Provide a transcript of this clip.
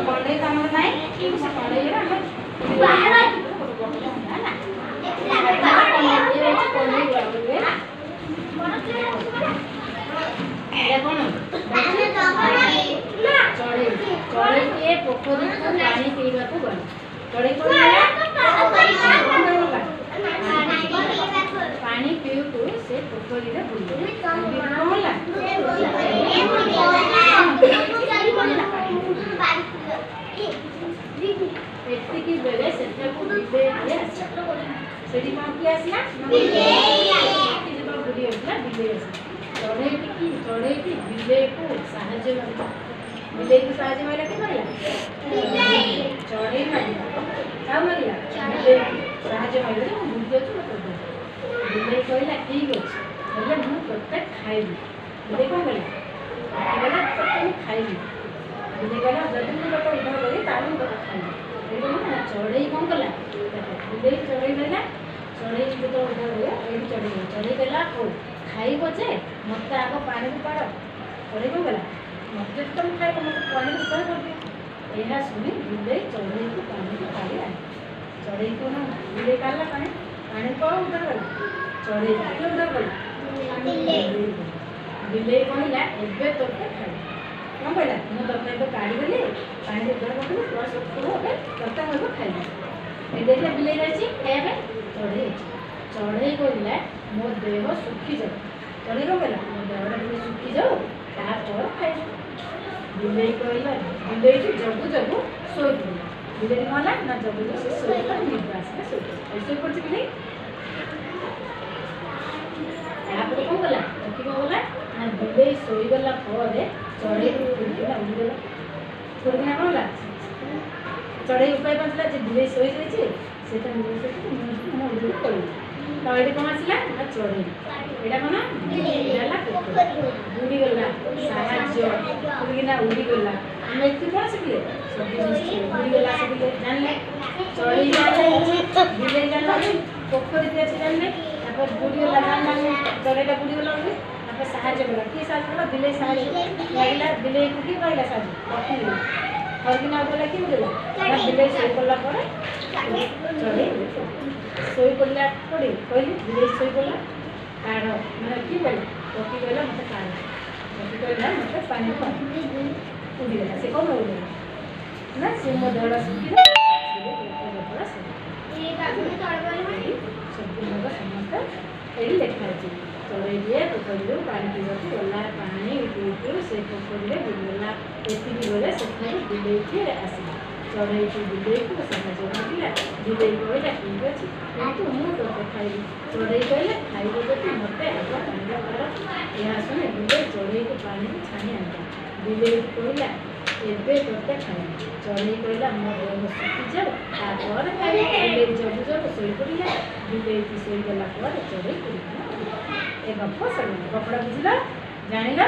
कड़े काम ना चढ़े पोखरी को पानी पीवा को गल चढ़े पानी पीऊ को से पोखरी रे बुले एतिकी बेले सेटा को बिले सेठी मा की आसला बिले जब बुली होतला बिले चढ़े बिले को साहाय्य बिले को साहाय्य माइला के माइला चढ़े माइला का माइला बिले साहाय्य माइला बुझे तो बिले कहला ठीक अछि बोले मु तोते खाइबी बिले कोन बोला बोला तोते खाइबी बिले कहला जदी मु तो इधर बोली तारू तो खाइबी एतो ना चढ़े कोन कला बिले चढ़े देला चढ़े तो उधर हो ए चढ़े देला को खाइबो जे मते आगो पानी को पाड़ चढ़े कोन बोला मत तुम खाए मत पानी ऊपर कर दियो एहा सुनी बिले चढ़े को पानी को पाड़ी आ चढ़े को ना बिले काला पानी को उधर गला चढ़े को उधर गला बिले कहला एबे तोते खाए कोन कहला मु तोते तो काढ़ी देले पानी उधर कर प्लस को ओके तोते हो खाइबा ए देखले बिले जाची खाइबे चढ़े कहला मो देह सुखी जाओ चढ़े को कहला मो देह सुखी जाओ तापर खाइबा बिले कहला बिले जगु जगु सोई पड़ला बिले कहला ना जगु जगु सोई पर निद्रास में सोई ऐसे पड़छ कि नहीं तापर कोन कहला कि कहला ना बिले सोई गला ପରେ चढ़े उड़ीला उड़ीला कहला चढ़े उपाय पछला जे बिले सोई जायछि सेटा बिले सोई मो उड़ी पड़ला तो एडी कोन आसिला ना चढ़े एडा कोन बिलेला उड़ी गला साहाय्य उड़ी गला हम एति कोन सिखले सब उड़ी गला सब जानले चढ़े बिले जानले पोखरी दे अछि जानले तापर बुड़ी गला जानले चढ़ेटा बुड़ी गला तापर साहाय्य गला की साहाय्य गला बिले साहाय्य लागला बिले की कहला साहाय्य पखी और कि ना बोला कि बोला ना बिले सोई पड़ला परे चढ़े सोई पड़ला पड़े कहली बिले सोई पड़ला काढ़ माने कि बोला पखी कहला मते काढ़ पखी कहला मते पानी को उड़ी गला से कोन उड़ी ना से मो दड़ा सुखी रे ये कागज तळवाले माने सब लोग समस्त एडी लेखा अछि चढ़े दिए पोखरी पानी पीवा को गला पानी उठू से पोखरी रे बुलला एति बोले से बिले के आसी चढ़े बिले को साहाय्य मागिला बिले कहला ठीक अछि तू मु तो खाइबी चढ़े कहला खाइबो तो मते आगो पानी पाड़ या सुने बिले चढ़े को पानी छानी आंता बिले कहला एबे तोते खाइबी चढ़े कहला मो देह सुखी जाओ तापर खाइबी बिले जब जब सोई पड़िला बिले की सोई गला पर चढ़े पड़िला ए गप्प सर कपड़ा बुझला जानिला